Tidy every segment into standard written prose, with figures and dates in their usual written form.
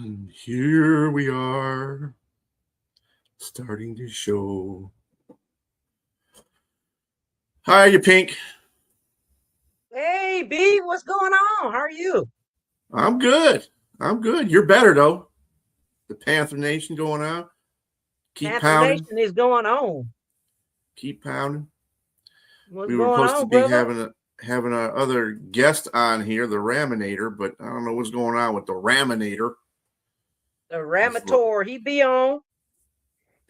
And here we are, starting the show. How are you, Pink? Hey B, what's going on? How are you? I'm good. I'm good. You're better, though. The Panther Nation going on. Keep Panther pounding. Nation is going on. Keep pounding. What's We were going supposed to on, be brother? having our other guest on here, the Raminator, but I don't know what's going on with the Raminator. The He's look. Ramator, he be on.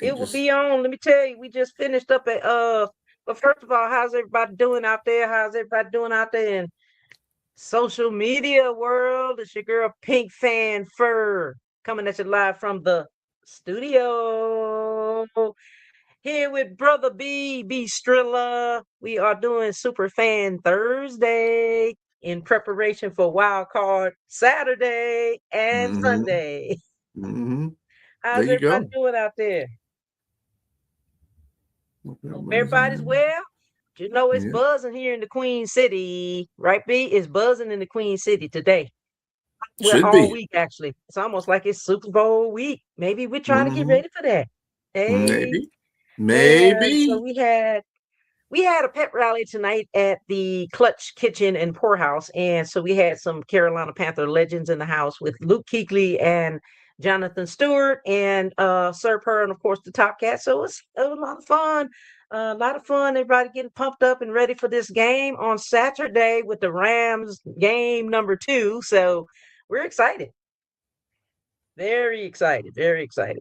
He It will just be on. Let me tell you, we just finished up at but first of all, how's everybody doing out there? How's everybody doing out there in social media world? It's your girl Pink Fan Fur coming at you live from the studio. Here with Brother B Strilla. We are doing Super Fan Thursday in preparation for Wild Card Saturday and mm-hmm, Sunday. mm-hmm. There How's you everybody go. doing out there? Hope everybody's well. You know it's Yeah, buzzing here in the Queen City, right, B? It's buzzing in the Queen City today. Well, should all be. week actually. It's almost like it's Super Bowl week. Maybe we're trying to get Mm-hmm. ready for that. Hey, Maybe. and so Maybe. we had a pep rally tonight at the Clutch Kitchen and Poorhouse, and so we had some Carolina Panther legends in the house with Luke Kuechly and Jonathan Stewart and Sir Purr and of course the Top Cat. So it was a lot of fun. A lot of fun. Everybody getting pumped up and ready for this game on Saturday with the Rams game number 2. So we're excited. Very excited. Very excited.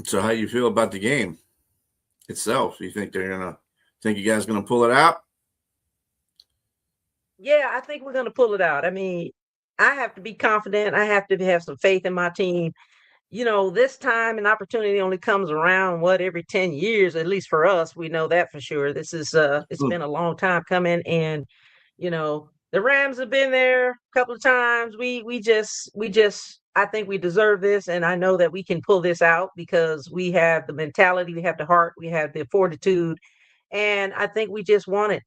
So how you feel about the game itself? You think you guys gonna pull it out? Yeah, I think we're going to pull it out. I mean, I have to be confident. I have to have some faith in my team. This time and opportunity only comes around every 10 years, at least for us. We know that for sure. It's Hmm. been a long time coming, and the Rams have been there a couple of times. We just I think we deserve this, and I know that we can pull this out because we have the mentality, we have the heart, we have the fortitude, and I think we just want it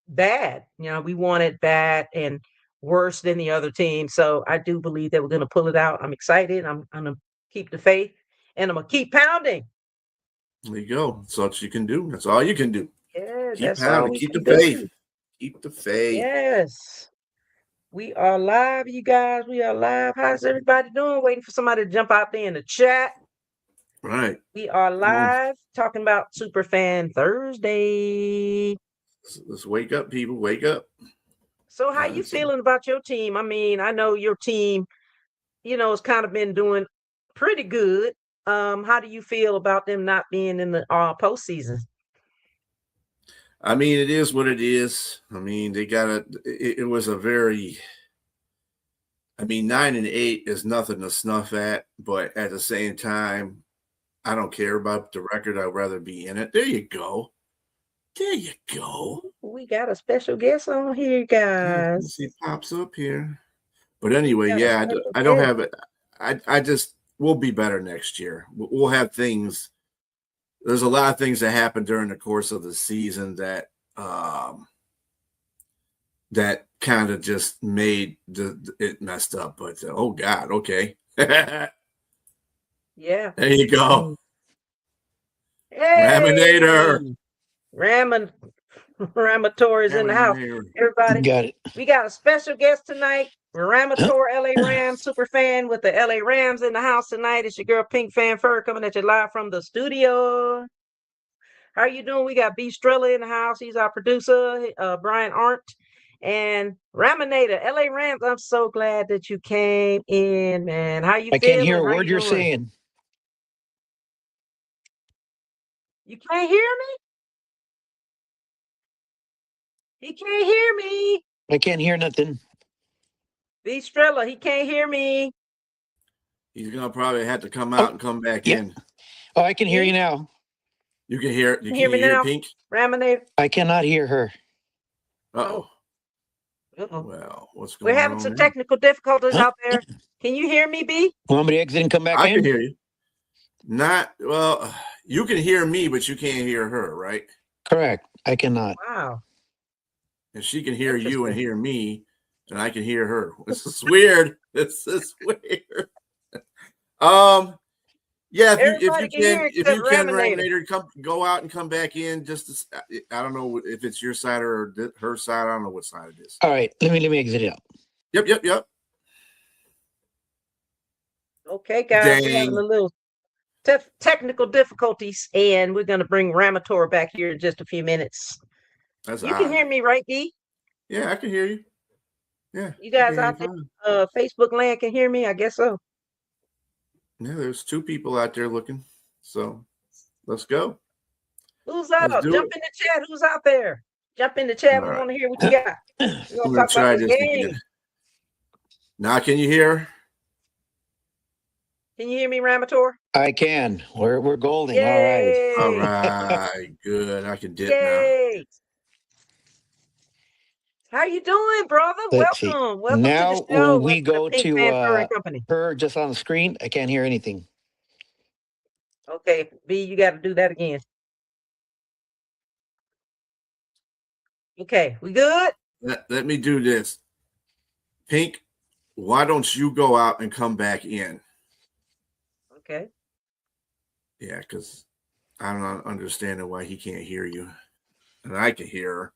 bad. We want it bad and worse than the other team. So I do believe that we're going to pull it out. I'm excited. I'm going to keep the faith, and I'm going to keep pounding. There you go. That's what you can do. That's all you can do. Yeah, Keep that's all pounding. we Keep the can faith. do. Keep the faith. Yes. We are live, you guys. We are live. How's everybody doing? Waiting for somebody to jump out there in the chat. Right. We are Come on. live talking about Superfan Thursday. Let's wake up, people. Wake up. So how you So, feeling about your team? I mean, I know your team, has kind of been doing pretty good. How do you feel about them not being in the postseason? I mean, it is what it is. I mean, they got it was a very. I mean, 9-8 is nothing to snuff at, but at the same time, I don't care about the record. I'd rather be in it. There you go. There you go. We got a special guest on here, Yeah, guys. let's see, it pops up here. But anyway, Got a yeah, special I don't guest. have it. I just we'll be better next year. We'll have things. There's a lot of things that happen during the course of the season that kind of just made it messed up. But oh God, okay. There Yeah. you go, Raminator. Hey, Raman Ramator is in the house. Raminator. Everybody, Got it. we got a special guest tonight. Ramator, LA Rams super fan with the LA Rams in the house tonight. It's your girl Pink Fan Fur coming at you live from the studio. How are you doing? We got B Strella in the house. He's our producer, Brian Arndt. And Raminator, LA Rams. I'm so glad that you came in, man. How you I can't hear feeling? a How word you you're doing? saying. You can't hear me? He can't hear me. I can't hear nothing. B Strella, he can't hear me. He's gonna probably have to come out and come back Yep. in. Oh, I can hear See? you now. You can hear it. You Can hear you me hear now? Pink? Raminator. I cannot hear her. Uh-oh. Uh-oh. Well, what's We're going having on some there? technical difficulties out there. Can you hear me, B? Want me to exit and come back I can in? hear you. Not well. You can hear me, but you can't hear her, right? Correct. I cannot. Wow. And she can hear you and Interesting. hear me, and I can hear her. This is weird. This is weird. Yeah, if Everybody you can hear can except Raminator. Raminator, go out and come back in. I don't know if it's your side or her side. I don't know what side it is. All right, let me exit it out. Yep. Okay, guys, we're having Dang. a little technical difficulties, and we're going to bring Ramator back here in just a few minutes. That's You can odd. hear me, right, D? Yeah, I can hear you. Yeah. You I guys can hear out you there, fine. Facebook land can hear me? I guess so. Yeah, there's 2 people out there looking. So let's go. Who's Let's out? do Jump it. in the chat. Who's out there? Jump in the chat. All We right. want to hear what you got. We're I'm going to gonna talk about try this this game. again. Now, can you hear? Can you hear me, Ramator? I can. We're golden. All All Yay! right, good. I can dip now. Yay! How you doing, brother? Let's see. Welcome. Welcome to the Now, show when with we the go Pink to Panther and Company. her just on the screen, I can't hear anything. Okay, B, you got to do that again. Okay, we good? Let me do this. Pink, why don't you go out and come back in? Okay. Yeah, because I'm not understanding why he can't hear you. And I can hear her.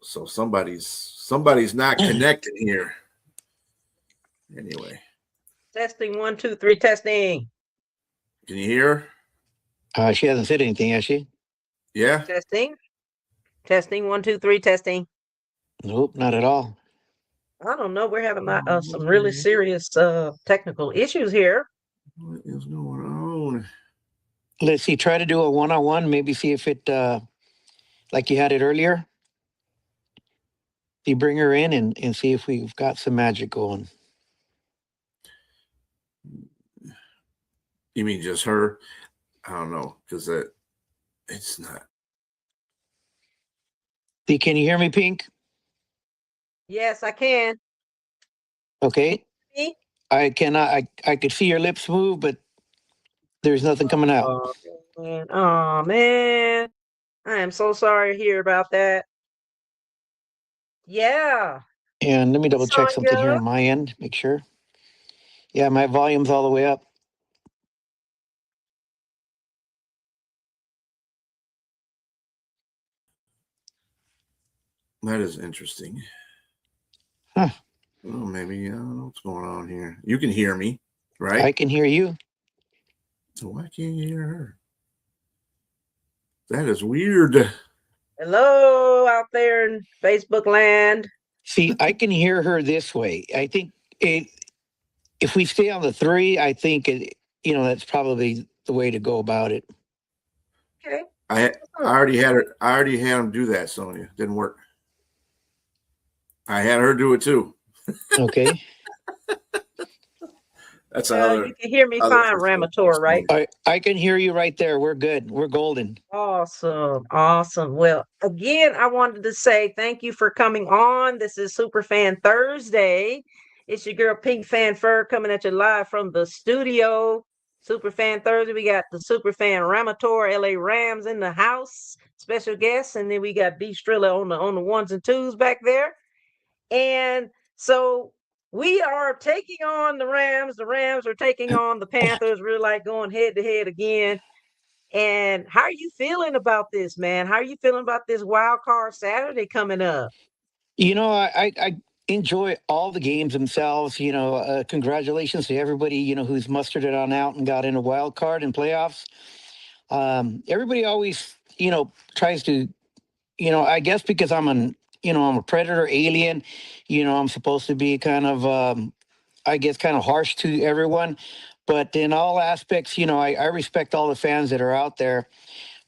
So somebody's not connected here. Anyway. Testing 1, 2, 3, testing. Can you hear her? She hasn't said anything, has she? Yeah? Testing. Testing 1, 2, 3, testing. Nope, not at all. I don't know. We're having some really serious technical issues here. What is going on? Let's see. Try to do a one-on-one. Maybe see if it like you had it earlier. You bring her in and see if we've got some magic going. You mean just her? I don't know, because it's not. See, can you hear me, Pink? Yes, I can. Okay. Me? I cannot. I could see your lips move, but there's nothing coming out. Oh man. Oh man. I am so sorry to hear about that. Yeah. And let me double check something here Sonia. on my end. Make sure. Yeah, my volume's all the way up. That is interesting. Huh. Oh, maybe I don't know what's going on here. You can hear me, right? I can hear you. So why can't you hear her? That is weird. Hello out there in Facebook land. See, I can hear her this way. I think if we stay on the 3, I think that's probably the way to go about it. Okay. I already had her. I already had him do that, Sonia. Didn't work. I had her do it too. Okay. That's You can hear me fine, Ramator, right? I can hear you right there. We're good. We're golden. Awesome. Awesome. Well, again, I wanted to say thank you for coming on. This is Superfan Thursday. It's your girl Pink Fan Fur coming at you live from the studio. Superfan Thursday. We got the Superfan Ramator, LA Rams in the house, special guests, and then we got B Strilla on the ones and twos back there. And so we are taking on the Rams. The Rams are taking on the Panthers. We're like going head to head again. And how are you feeling about this, man? How are you feeling about this wild card Saturday coming up? I enjoy all the games themselves. Congratulations to everybody, who's mustered it on out and got in a wild card and playoffs. Everybody always, tries to, I guess because I'm I'm a predator alien, I'm supposed to be kind of, I guess, kind of harsh to everyone. But in all aspects, I respect all the fans that are out there.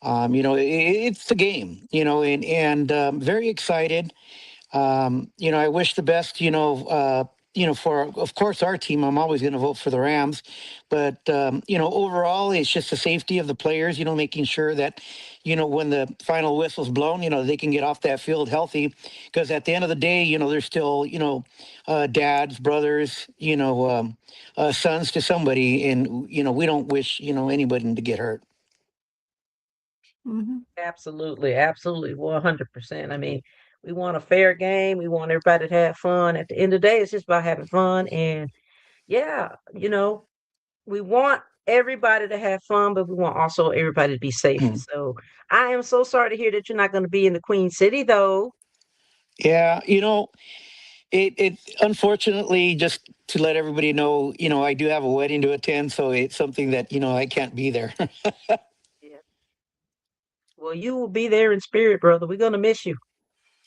It's the game, and very excited. I wish the best, for, of course, our team. I'm always going to vote for the Rams. But, overall, it's just the safety of the players, making sure that, when the final whistle's blown, they can get off that field healthy. Because at the end of the day, they're still, dads, brothers, sons to somebody. And, we don't wish, anybody to get hurt. Mm-hmm. Absolutely. Absolutely. 100%. I mean, we want a fair game. We want everybody to have fun. At the end of the day, it's just about having fun. And yeah, we want everybody to have fun, but we want also everybody to be safe. Mhm. So I am so sorry to hear that you're not going to be in the Queen City, though. Yeah, it unfortunately, just to let everybody know, I do have a wedding to attend, so it's something that I can't be there. Yeah. Well, you will be there in spirit, brother. We're going to miss you.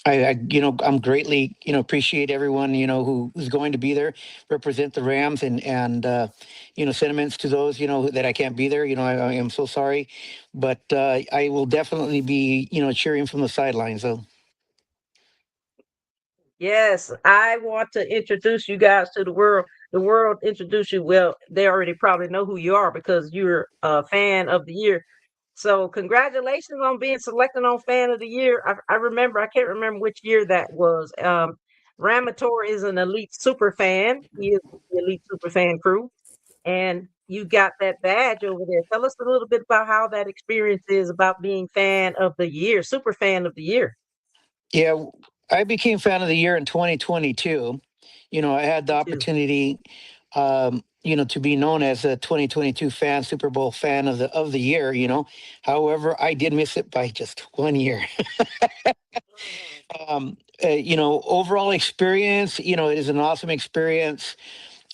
I'm greatly, appreciate everyone, who's going to be there, represent the Rams, and sentiments to those, that I can't be there. I am so sorry, but I will definitely be, cheering from the sidelines. So Yes, I want to introduce you guys to the world. The world introduce you. Well, they already probably know who you are because you're a fan of the year. So congratulations on being selected on fan of the year. I remember, I can't remember which year that was. Ramator is an elite super fan. He is the elite super fan crew. And you got that badge over there. Tell us a little bit about how that experience is about being fan of the year, super fan of the year. yeah, I became fan of the year in 2022. I had the Me too. opportunity, to be known as a 2022 fan, Super Bowl fan of the year. However, I did miss it by just 1 year. Mhm. Overall experience, it is an awesome experience.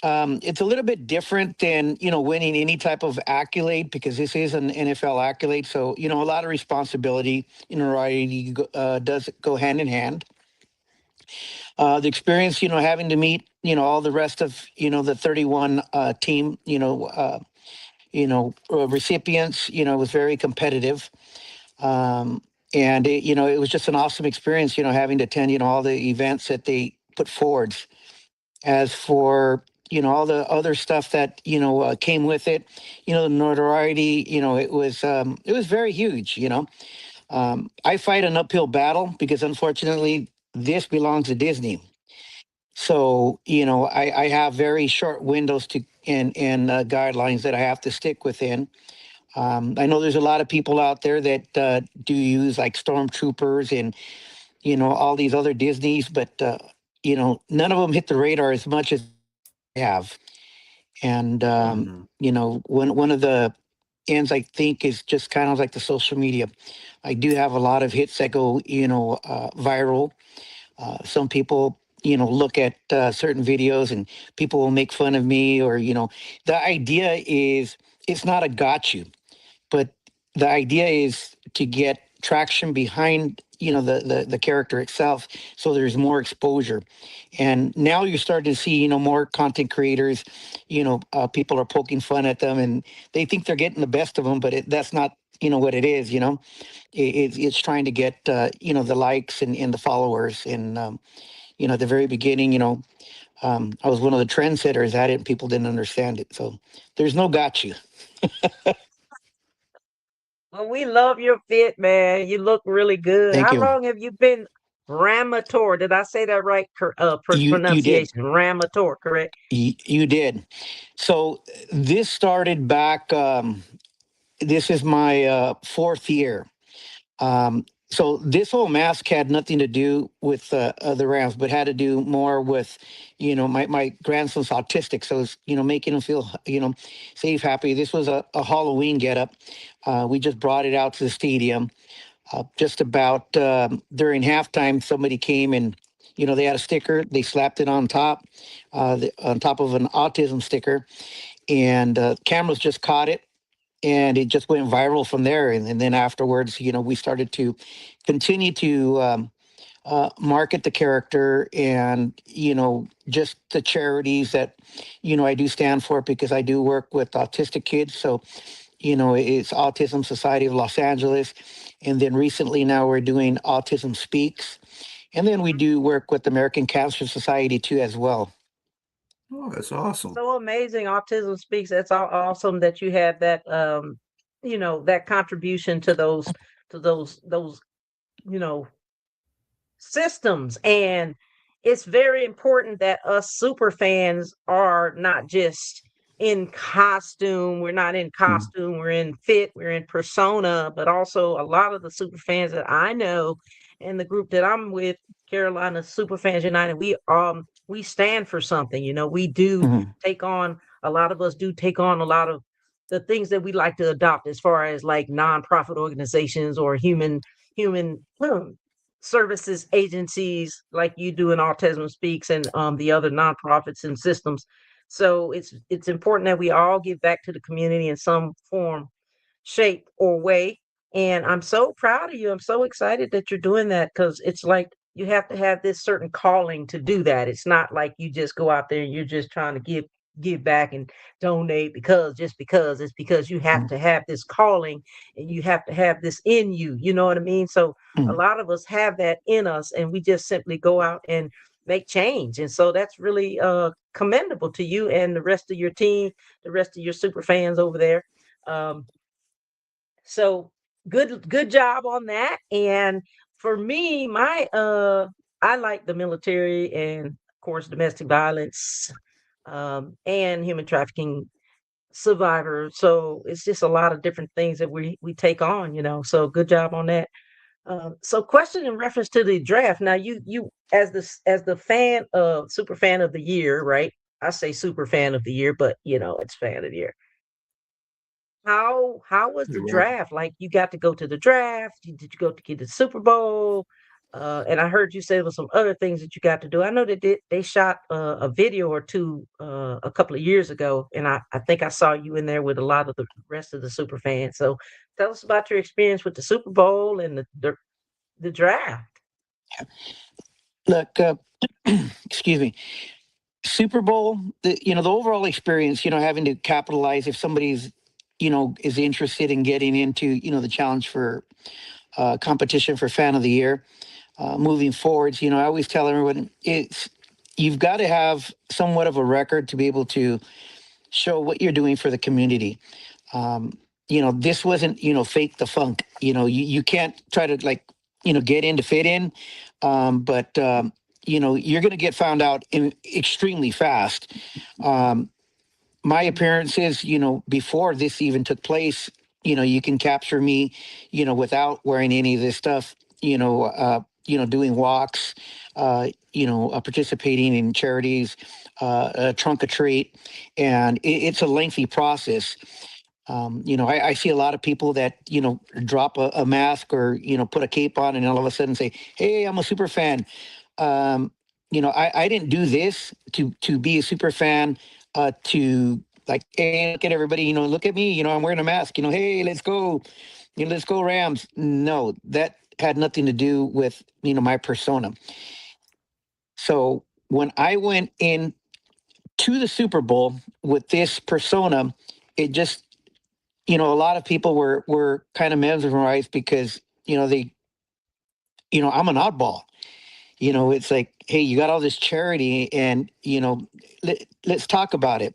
It's a little bit different than winning any type of accolade, because this is an NFL accolade. So a lot of responsibility, notoriety does go hand in hand. The experience, having to meet all the rest of the 31 team, recipients, was very competitive. And it was just an awesome experience, having to attend all the events that they put forward. As for all the other stuff that came with it, the notoriety, it was very huge. I fight an uphill battle because unfortunately this belongs to Disney. So I have very short windows to and guidelines that I have to stick within. I know there's a lot of people out there that do use like stormtroopers and all these other Disneys, but none of them hit the radar as much as I have. And Mhm. one of the ends, I think, is just kind of like the social media. I do have a lot of hits that go viral. Some people look at certain videos and people will make fun of me, or the idea is it's not a got you, but the idea is to get traction behind the character itself, so there's more exposure. And now you're starting to see more content creators, people are poking fun at them and they think they're getting the best of them, but that's not what it is. It's trying to get the likes and the followers. And at the very beginning, I was one of the trendsetters at it and people didn't understand it. So there's no got you. Well, we love your fit, man. You look really good. Thank How you. long have you been Ramator? Did I say that right? You did. Pronunciation. Ramator, correct? You did. So this started back. This is my fourth year. So this whole mask had nothing to do with the Rams, but had to do more with, my grandson's autistic. So it's, making him feel, safe, happy. This was a Halloween getup. We just brought it out to the stadium. Just about during halftime, somebody came and, they had a sticker. They slapped it on top of an autism sticker, and cameras just caught it, and it just went viral from there. And then afterwards, we started to continue to market the character, and just the charities that I do stand for, because I do work with autistic kids. So it's Autism Society of Los Angeles, and then recently now we're doing Autism Speaks, and then we do work with American Cancer Society too as well. Oh, that's awesome. So amazing. Autism Speaks. That's awesome that you have that that contribution to those you know systems. And it's very important that us super fans are not just in costume. We're not in Mhm. costume, we're in fit, we're in persona, but also a lot of the super fans that I know and the group that I'm with, Carolina Super Fans United, we stand for something. We do Mhm. take on a lot of us do take on a lot of the things that we like to adopt as far as like nonprofit organizations or human services agencies like you do in Autism Speaks and the other nonprofits and systems. So it's important that we all give back to the community in some form, shape, or way. And I'm so proud of you. I'm so excited that you're doing that because it's like you have to have this certain calling to do that. It's not like you just go out there and you're just trying to give back and donate because just because it's because you have Mm, to have this calling and you have to have this in you. You know what I mean? So a mm. lot of us have that in us and we just simply go out and make change. And so that's really commendable to you and the rest of your team, the rest of your super fans over there. Um, so good job on that. And for me, my I like the military and of course domestic violence and human trafficking survivor. So it's just a lot of different things that we take on, you know. So good job on that. So question in reference to the draft. Now you as the fan of super fan of the year, right? I say super fan of the year, but you know it's fan of the year. How was the You're welcome. draft? Like, you got to go to the draft? Did you go to get the Super Bowl? And I heard you say there was some other things that you got to do. I know they shot a video or two a couple of years ago, and I think I saw you in there with a lot of the rest of the super fans. So tell us about your experience with the Super Bowl and the draft. Look, excuse me. Super Bowl, the overall experience, having to capitalize if somebody's, is interested in getting into, the challenge for competition for fan of the year, moving forwards. I always tell everyone you've got to have somewhat of a record to be able to show what you're doing for the community. Um, this wasn't, fake the funk. You can't try to like, get in to fit in. But you're going to get found out extremely fast. Um, my appearances, before this even took place, you can capture me, without wearing any of this stuff, doing walks, participating in charities, trunk or treat. And it's a lengthy process. I see a lot of people that, drop a mask or, put a cape on and all of a sudden say, hey, I'm a super fan. Um, I didn't do this to be a super fan, to like, hey, look at everybody, look at me, I'm wearing a mask, hey, let's go, let's go Rams. No, that had nothing to do with, my persona. So when I went in to the Super Bowl with this persona, it just, a lot of people were kind of mesmerized because, they, I'm an oddball. It's like, hey, you got all this charity and, let's talk about it.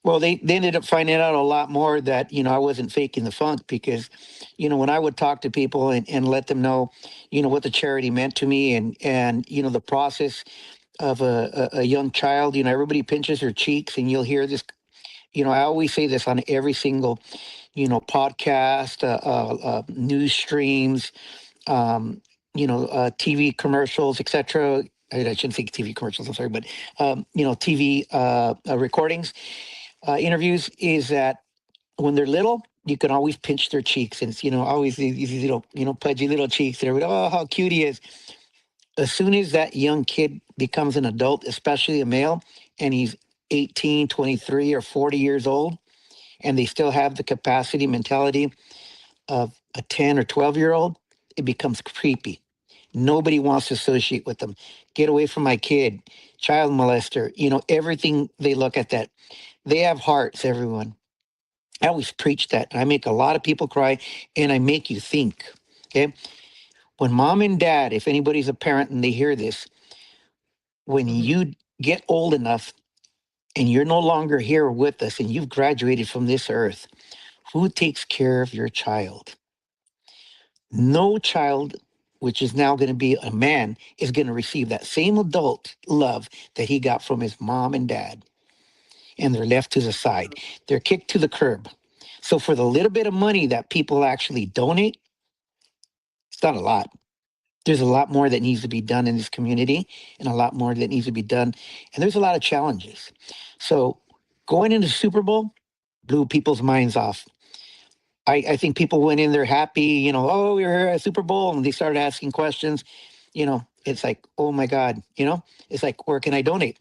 Well, they ended up finding out a lot more that, I wasn't faking the funk because, when I would talk to people and let them know, what the charity meant to me and the process of a young child, everybody pinches their cheeks and you'll hear this, I always say this on every single, podcast, news streams, um, TV commercials, etc. I shouldn't say TV commercials. I'm sorry, but TV recordings, interviews. Is that when they're little, you can always pinch their cheeks, and it's always these little pudgy little cheeks. And everybody, oh, how cute he is. As soon as that young kid becomes an adult, especially a male, and he's 18, 23, or 40 years old, and they still have the capacity, mentality of a 10 or 12-year-old, it becomes creepy. Nobody wants to associate with them. Get away from my kid, child molester, everything they look at that. They have hearts, everyone. I always preach that. I make a lot of people cry and I make you think. Okay. When mom and dad, if anybody's a parent and they hear this, when Mhm. you get old enough and you're no longer here with us and you've graduated from this earth, who takes care of your child? No child, which is now going to be a man, is going to receive that same adult love that he got from his mom and dad. And they're left to the side. They're kicked to the curb. So for the little bit of money that people actually donate, it's not a lot. There's a lot more that needs to be done in this community and a lot more that needs to be done. And there's a lot of challenges. So Going into Super Bowl blew people's minds off. I think people went in there happy, oh, we're here at Super Bowl, and they started asking questions. It's like, oh my God, it's like, where can I donate?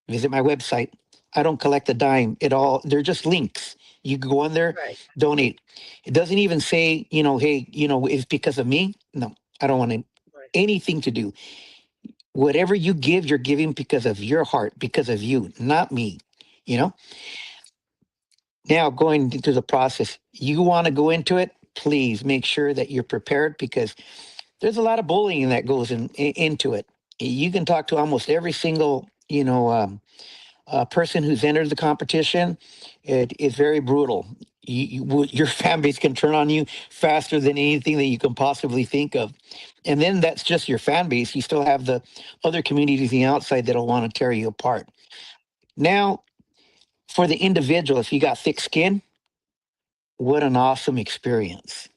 Visit my website. I don't collect a dime at all. They're just links. You can go in there, Right. donate. It doesn't even say, hey, it's because of me. No, I don't want Right. anything to do. Whatever you give, you're giving because of your heart, because of you, not me. You know. Now going into the process, you want to go into it. Please make sure that you're prepared because there's a lot of bullying that goes into it. You can talk to almost every single, person who's entered the competition. It is very brutal. Your fan base can turn on you faster than anything that you can possibly think of. And then that's just your fan base. You still have the other communities on the outside that'll want to tear you apart. Now, for the individual, if you got thick skin, what an awesome experience.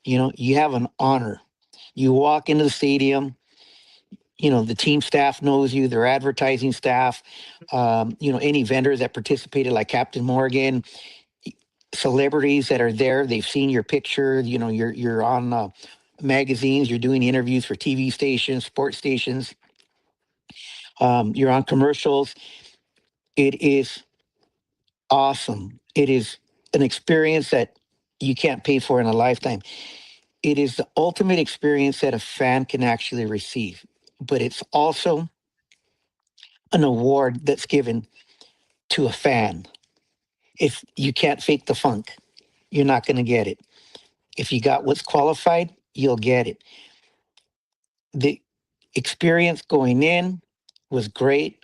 You have an honor. You walk into the stadium, the team staff knows you, their advertising staff, any vendors that participated like Captain Morgan, celebrities that are there, they've seen your picture, you're on magazines, you're doing interviews for TV stations, sports stations, you're on commercials. It is awesome. It is an experience that you can't pay for in a lifetime. It is the ultimate experience that a fan can actually receive, but it's also an award that's given to a fan. If you can't fake the funk, you're not going to get it. If you got what's qualified, you'll get it. The experience going in was great.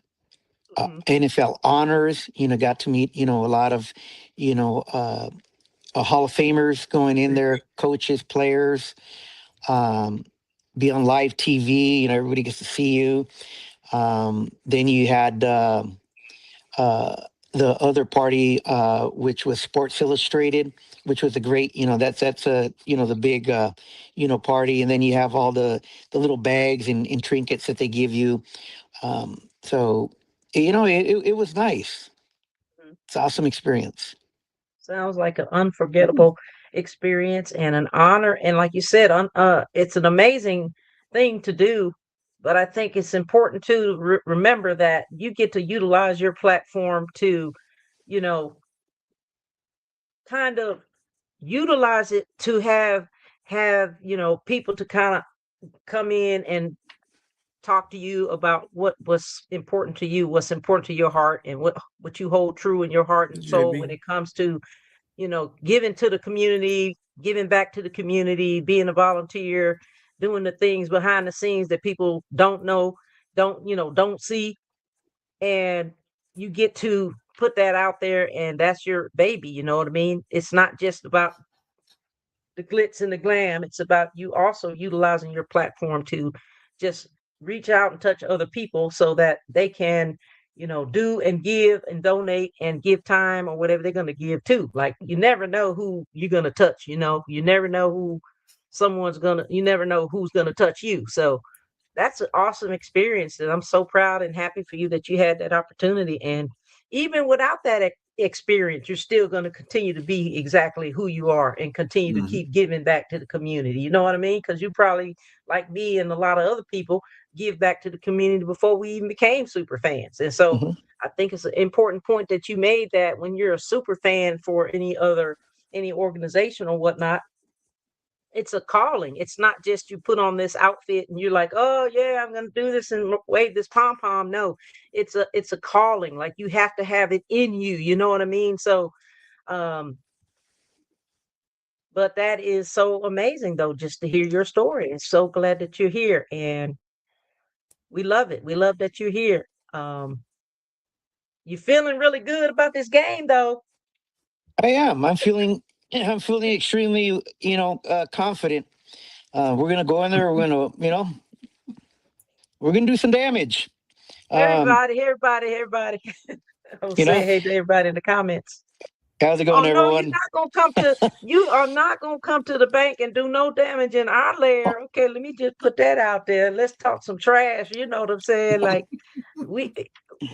NFL honors, got to meet, a lot of, Hall of Famers going in there, coaches, players, be on live TV, everybody gets to see you. Then you had the other party, which was Sports Illustrated, which was a great, that's a, the big, party. And then you have all the little bags and trinkets that they give you. So, it was nice. It's an awesome experience. Sounds like an unforgettable experience and an honor. And like you said, it's an amazing thing to do. But I think it's important to remember that you get to utilize your platform to, you know, kind of utilize it to have people to kind of come in and talk to you about what was important to you, what's important to your heart, and what you hold true in your heart and soul when JB. it comes to giving to the community, giving back to the community, being a volunteer, doing the things behind the scenes that people don't know, don't see. And you get to put that out there, and that's your baby. You know what I mean? It's not just about the glitz and the glam. It's about you also utilizing your platform to just reach out and touch other people so that they can, do and give and donate and give time or whatever they're going to give too. Like you never know who you're going to touch, you never know you never know who's going to touch you. So that's an awesome experience, and I'm so proud and happy for you that you had that opportunity. And even without that experience, you're still going to continue to be exactly who you are and continue to keep giving back to the community. You know what I mean? Because you probably, like me and a lot of other people, give back to the community before we even became super fans. And so Mhm. I think it's an important point that you made, that when you're a super fan for any organization or whatnot, it's a calling. It's not just you put on this outfit and you're like, oh yeah, I'm gonna do this and wave this pom pom. No, it's a calling. Like you have to have it in you. You know what I mean? So, um, but that is so amazing though, just to hear your story. And so glad that you're here, and we love it. We love that you're here. Um, you feeling really good about this game though? I am. I'm feeling extremely, confident. We're gonna go in there. We're gonna do some damage. Um, Everybody. I was you know, saying hey to everybody in the comments. how's it Oh going, no, everyone? you are not gonna come to the bank and do no damage in our lair. Okay, let me just put that out there. Let's talk some trash. You know what I'm saying? Like we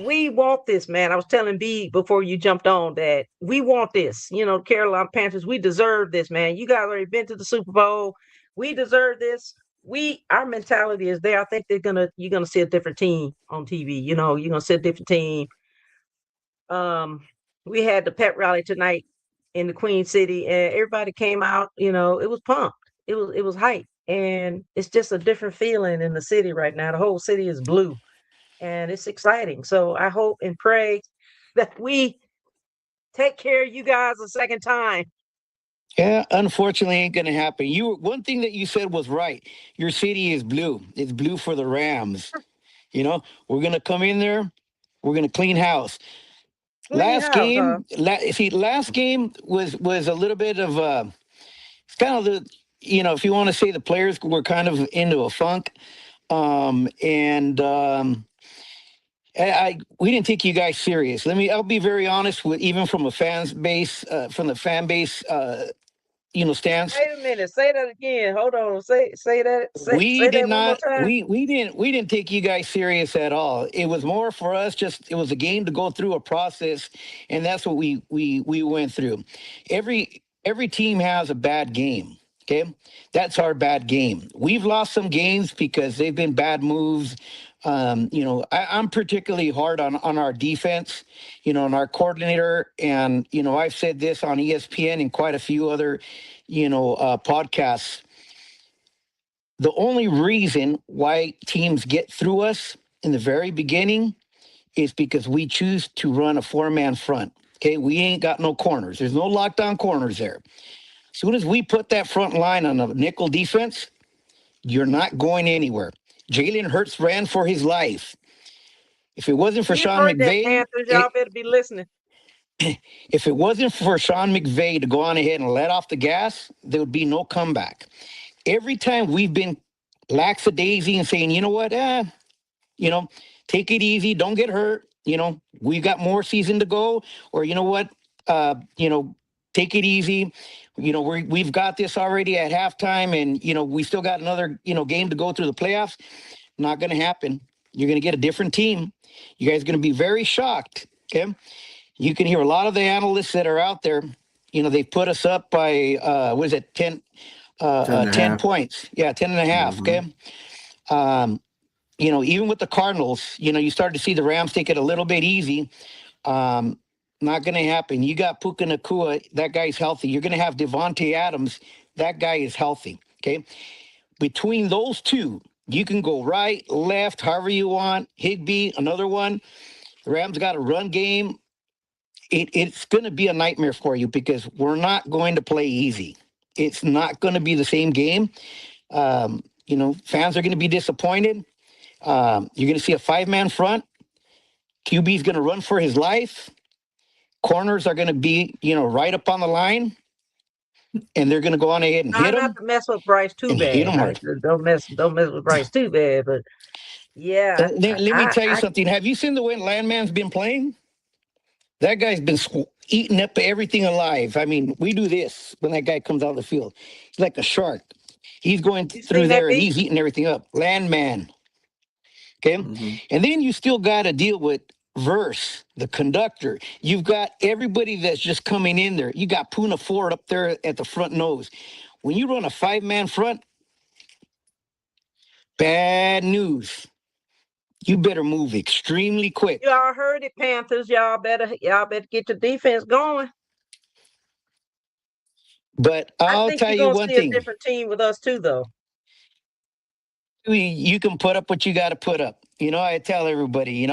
we want this, man. I was telling B before you jumped on that we want this. Carolina Panthers, we deserve this, man. You guys already been to the Super Bowl. We deserve this. Our mentality is there. I think you're gonna see a different team on TV. You're gonna see a different team. We had the pep rally tonight in the Queen City, and everybody came out. It was pumped. It was hype, and it's just a different feeling in the city right now. The whole city is blue, and it's exciting. So I hope and pray that we take care of you guys a second time. Yeah, unfortunately, ain't gonna happen. One thing that you said was right. Your city is blue. It's blue for the Rams. We're gonna come in there. We're gonna clean house. Clean house, huh? Last game was a little bit of it's kind of if you want to say the players were kind of into a funk, and we didn't take you guys serious. I'll be very honest with even from a from the fan base, stance. Wait a minute. Say that again. Hold on. Say that. Say that one more time. We didn't take you guys serious at all. It was more for us. It was a game to go through a process, and that's what we went through. Every team has a bad game. Okay, that's our bad game. We've lost some games because they've been bad moves. I'm particularly hard on our defense, and our coordinator. And, I've said this on ESPN and quite a few other, podcasts. The only reason why teams get through us in the very beginning is because we choose to run a 4-man front. Okay, we ain't got no corners. There's no lockdown corners there. As soon as we put that front line on a nickel defense, you're not going anywhere. Jalen Hurts ran for his life. If it wasn't for Sean McVay, Panthers, y'all better be listening. If it wasn't for Sean McVay to go on ahead and let off the gas, there would be no comeback. Every time we've been lackadaisy and saying, you know what, take it easy, don't get hurt. We got more season to go, or you know what, take it easy. We've got this already at halftime, and we still got another game to go through the playoffs. Not going to happen. You're going to get a different team. You guys are going to be very shocked. Okay, you can hear a lot of the analysts that are out there. They put us up by 10 points. Yeah, 10 and a half. Mm-hmm. Okay. Even with the Cardinals, you started to see the Rams take it a little bit easy. Not going to happen. You got Puka Nacua. That guy's healthy. You're going to have Devontae Adams. That guy is healthy. Okay. Between those two, you can go right, left, however you want. Higbee, another one. The Rams got a run game. It's going to be a nightmare for you because we're not going to play easy. It's not going to be the same game. Fans are going to be disappointed. You're going to see a 5-man front. QB's going to run for his life. Corners are going to be, right up on the line, and they're going to go on ahead and hit them. Not to mess with Bryce too bad. Don't mess with Bryce too bad. But yeah, let me tell you something. Have you seen the way Landman's been playing? That guy's been eating up everything alive. I mean, we do this when that guy comes out of the field. He's like a shark. He's going through there and he's eating everything up. Landman. Okay, and then you still got to deal with Verse, the conductor. You've got everybody that's just coming in there. You got Puna Ford up there at the front nose. When you run a 5-man front, bad news. You better move extremely quick. Y'all heard it, Panthers. Y'all better get your defense going. But I'll tell you one thing. A different team with us too, though. You can put up what you got to put up. I tell everybody,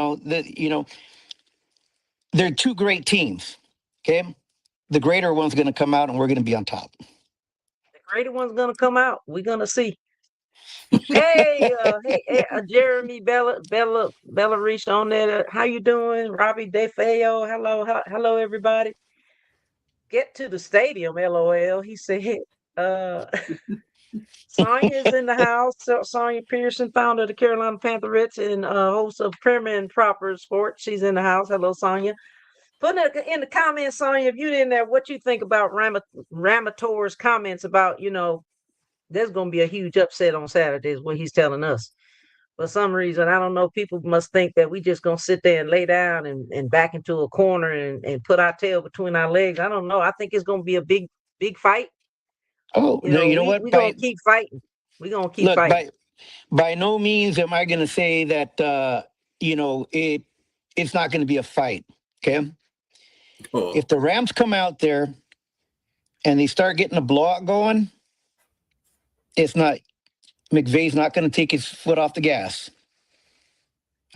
they're two great teams. Okay. The greater one's going to come out and we're going to be on top. The greater one's going to come out. We're going to see. Hey, Jeremy Bella reached on there. How you doing? Robbie DeFeo. Hello, everybody. Get to the stadium, LOL. He said, Sonya's in the house. Sonya Pearson, founder of the Carolina Panthers and host of Prim and Proper Sports. She's in the house. Hello, Sonya. Put it in the comments, Sonya, if you're in there, what you think about Ramator's comments about, there's going to be a huge upset on Saturday is what he's telling us. For some reason, I don't know. People must think that we just gonna sit there and lay down and back into a corner and put our tail between our legs. I don't know. I think it's gonna be a big fight. Oh, You no, know, you know we what? we gonna keep fighting. We gonna keep Look, fighting. by no means am I going to say that it's not going to be a fight. Okay, Oh, if the Rams come out there and they start getting a blowout going, it's not McVay's not going to take his foot off the gas.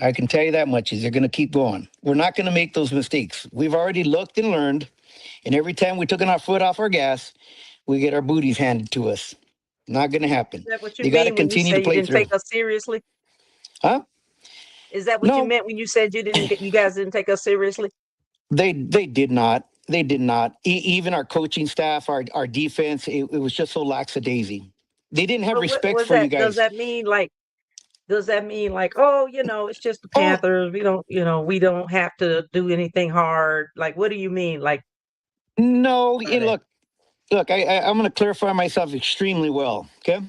I can tell you that much. Is they're going to keep going. We're not going to make those mistakes. We've already looked and learned, and every time we took our foot off our gas, we get our booties handed to us. Not going to Is happen. that what you They got to mean when you continue to say you play didn't take through. us seriously? Huh? Is that what you No, meant when you said you guys didn't take us seriously? they did not. They did not. Even our coaching staff, our defense, it was just so lackadaisy. They didn't have But what respect was for you that? Does guys. that mean like? Does that mean like, oh, it's just the Oh Panthers. We don't have to do anything hard. Like, what do you mean, like no! by that? Look. I'm going to clarify myself extremely well. Okay,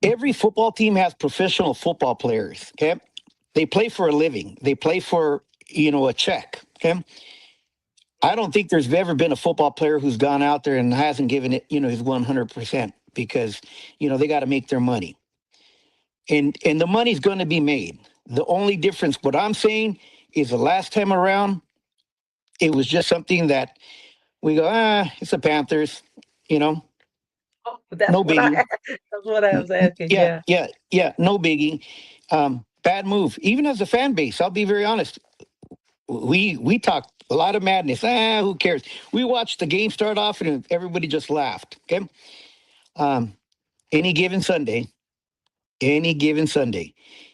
every football team has professional football players. Okay, they play for a living. They play for a check. Okay, I don't think there's ever been a football player who's gone out there and hasn't given it his 100% because they got to make their money. And the money's going to be made. The only difference, what I'm saying, is the last time around, it was just something that we go, it's the Panthers, you know, Oh, no biggie. that's what I was asking. Yeah, Yeah. yeah, yeah, no biggie. Bad move. Even as a fan base, I'll be very honest. We talked a lot of madness. Who cares? We watched the game start off and everybody just laughed. Okay. Um, any given Sunday, any given Sunday,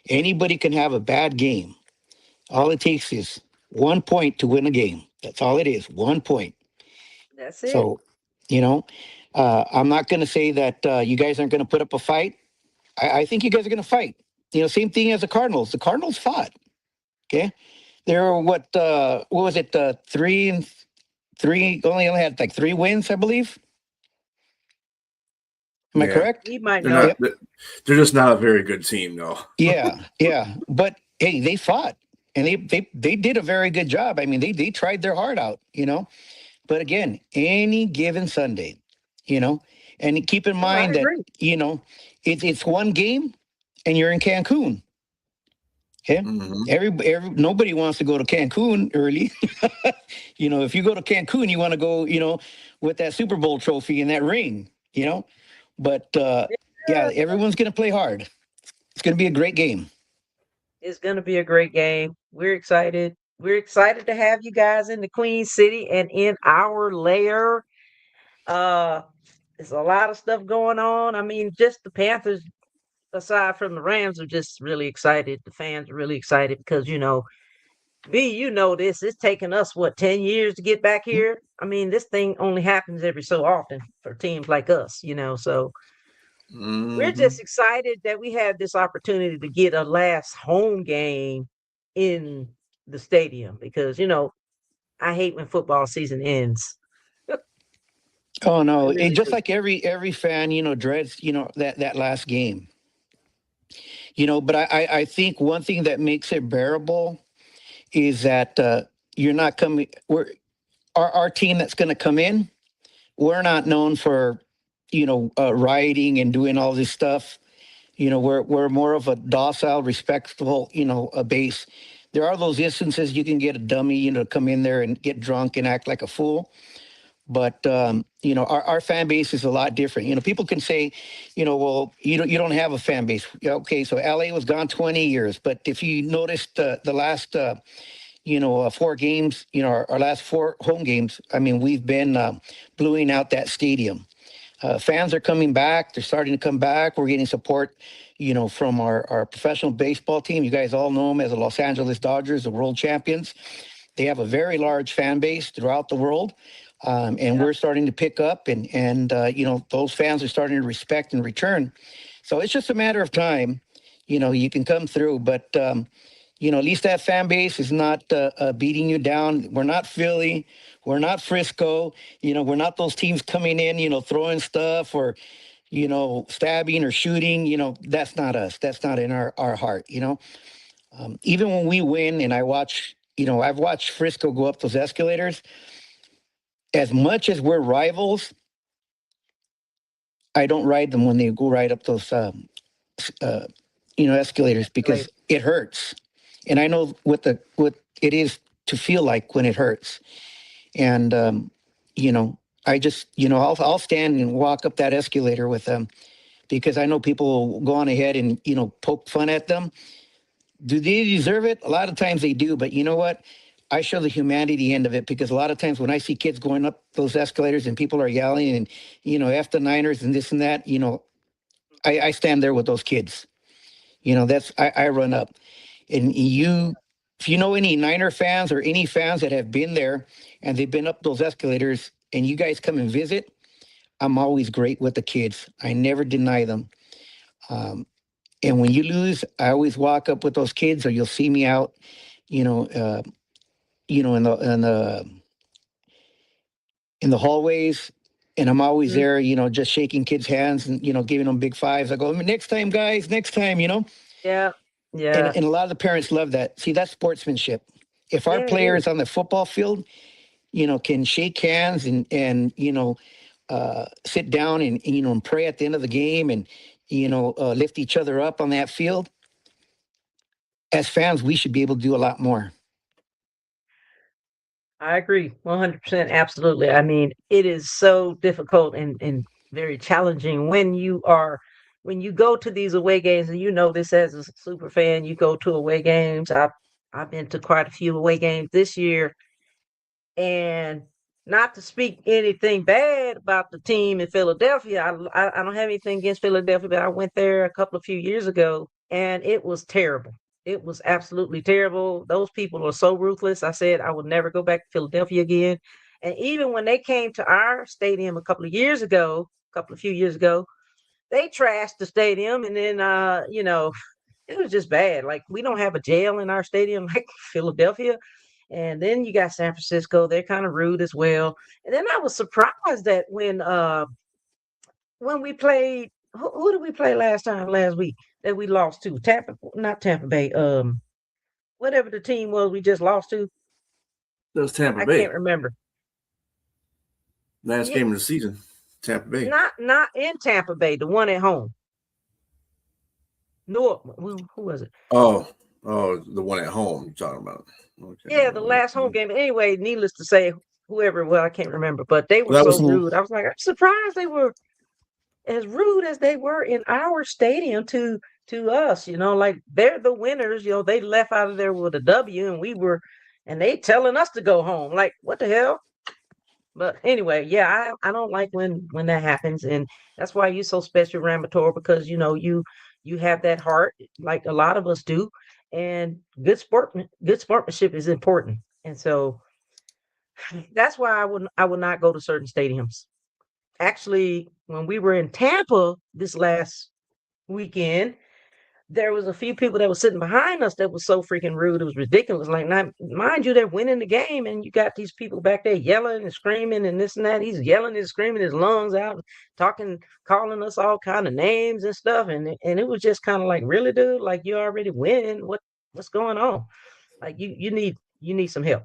anybody can have a bad game. All it takes is 1 point to win a game. That's all it is. 1 point. That's it. So, you know, I'm not going to say that you guys aren't going to put up a fight. I think you guys are going to fight. Same thing as the Cardinals. The Cardinals fought. Okay, they were what was it? 3-3. Only had like 3 wins, I believe. Am I yeah. correct? We might They're know. not. Yep. They're just not a very good team, though. Yeah, yeah. But hey, they fought, and they did a very good job. I mean, they tried their heart out. But again, any given Sunday, you know, and keep in No, I mind that agree. it's one game, and you're in Cancun. Okay, Hmm. every nobody wants to go to Cancun early. If you go to Cancun, you want to go, with that Super Bowl trophy and that ring. But yeah, Yeah, everyone's gonna play hard. It's gonna be a great game. it's gonna be a great game. We're excited. We're excited to have you guys in the Queen City and in our lair. Uh, there's a lot of stuff going on. I mean, just the Panthers, aside from the Rams, are just really excited. The fans are really excited because B, this. It's taken us what 10 years to get back here. I mean, this thing only happens every so often for teams like us. So we're Hmm. just excited that we had this opportunity to get a last home game in the stadium because I hate when football season ends. Oh I no! It really just do. like every fan, dreads, that last game. But I think one thing that makes it bearable is that you're not coming. Our team that's going to come in. We're not known for, rioting and doing all this stuff. We're more of a docile, respectful, a base. There are those instances you can get a dummy, come in there and get drunk and act like a fool. But our fan base is a lot different. People can say, well, you don't have a fan base. Yeah, okay, so LA was gone 20 years, but if you noticed the last 4 games, our last 4 home games, I mean, we've been bluing out that stadium. Fans are coming back. They're starting to come back. We're getting support, from our professional baseball team. You guys all know them as the Los Angeles Dodgers, the world champions. They have a very large fan base throughout the world. And Yeah. we're starting to pick up, and those fans are starting to respect and return. So it's just a matter of time. You can come through, but at least that fan base is not beating you down. We're not Philly, we're not Frisco. We're not those teams coming in, throwing stuff or stabbing or shooting. That's not us. That's not in our heart. Even when we win, and I've watched Frisco go up those escalators. As much as we're rivals, I don't ride them when they go right up those uh, escalators, because it hurts, and I know what it is to feel like when it hurts. And you know, I just I'll stand and walk up that escalator with them, because I know people will go on ahead and poke fun at them. Do they deserve it? A lot of times they do, but you know what? I show the humanity end of it, because a lot of times when I see kids going up those escalators and people are yelling and F the Niners and this and that, I stand there with those kids. I run up. And if you know any Niner fans or any fans that have been there and they've been up those escalators and you guys come and visit, I'm always great with the kids. I never deny them. And when you lose, I always walk up with those kids, or you'll see me out, you know, uh, in the hallways, and I'm always Mhm. there, just shaking kids' hands and giving them big fives. I go, next time, guys, next time, Yeah. And Yeah. a lot of the parents love that. See, that's sportsmanship. If our Yeah, it is. players on the football field, can shake hands and sit down and pray at the end of the game, and lift each other up on that field. As fans, we should be able to do a lot more. I agree 100%. Absolutely. I mean, it is so difficult and very challenging when you go to these away games, and this as a super fan, you go to away games. I've been to quite a few away games this year, and not to speak anything bad about the team in Philadelphia. I don't have anything against Philadelphia, but I went there a few years ago, and it was terrible. It was absolutely terrible. Those people are so ruthless. I said I would never go back to Philadelphia again. And even when they came to our stadium a few years ago, they trashed the stadium, and then it was just bad. Like, we don't have a jail in our stadium like Philadelphia. And then you got San Francisco, they're kind of rude as well. And then I was surprised that when we played, who did we play last week that we lost to? Not Tampa Bay, whatever the team was we just lost to. That was Tampa I Bay. can't remember. Last Yeah, game of the season, Tampa Bay. not in Tampa Bay, the one at home. No, who was it? Oh, the one at home you're talking about. Okay. Yeah, the last home game. Anyway, needless to say, whoever, well, I can't remember, but they were That so was rude. I was like, I'm surprised they were as rude as they were in our stadium to us. Like, they're the winners. They left out of there with a W, and they telling us to go home. Like, what the hell? But anyway, yeah, I don't like when that happens, and that's why you're so special, Ramator, because you have that heart like a lot of us do, and good sportsmanship is important. And so that's why I would not go to certain stadiums. Actually, when we were in Tampa this last weekend, there was a few people that were sitting behind us that was so freaking rude. It was ridiculous. Like, not, mind you, they're winning the game, and you got these people back there yelling and screaming and this and that. He's yelling and screaming his lungs out, talking, calling us all kind of names and stuff. And it was just kind of like, really, dude? Like, you already winning. What's going on? Like, you need some help.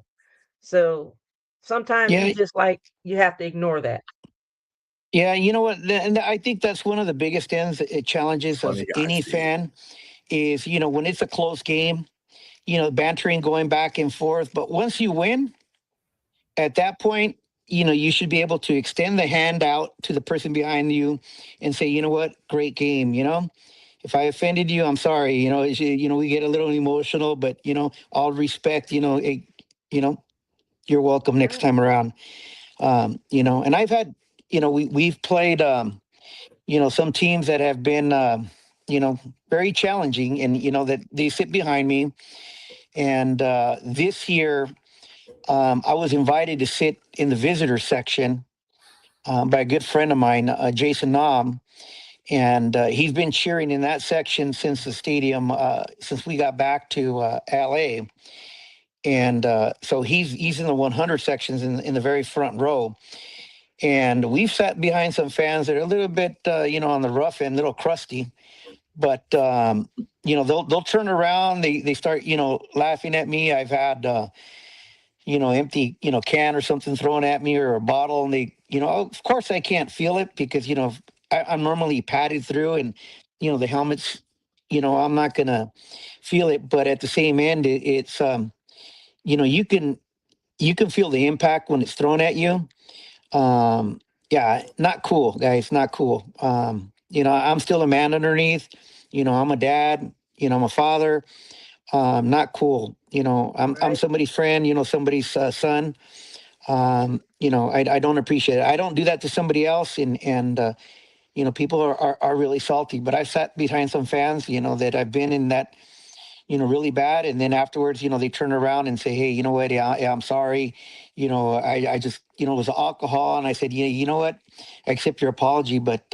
So sometimes Yeah, you have to ignore that. yeah. You know what? And I think that's one of the biggest challenges of funny guy, any Steve. fan is when it's a close game, bantering, going back and forth. But once you win, at that point, you should be able to extend the hand out to the person behind you and say, you know what, great game. If I offended you, I'm sorry. We get a little emotional, but all respect. You're welcome next Yeah. time around. And I've had, we've played, some teams that have been, very challenging, and that they sit behind me. And this year, I was invited to sit in the visitor section by a good friend of mine, Jason Nam, and he's been cheering in that section since the stadium, since we got back to LA. And so he's in the 100 sections in the very front row. and we've sat behind some fans that are a little bit, on the rough end, a little crusty. But they'll turn around. They start, laughing at me. I've had empty, can or something thrown at me, or a bottle, and they, of course I can't feel it because I'm normally padded through, and the helmets, I'm not gonna feel it. But at the same end, it's you can feel the impact when it's thrown at you. Yeah, not cool, guys, not cool. I'm still a man underneath. I'm a dad. I'm a father. Not cool. I'm Right. somebody's friend. Somebody's son. I don't appreciate it. I don't do that to somebody else, and people are really salty. But I've sat behind some fans, that I've been in that, really bad, and then afterwards, they turn around and say, "Hey, you know what? Yeah, I'm sorry. I just, it was alcohol," and I said, "Yeah, you know what? I accept your apology, but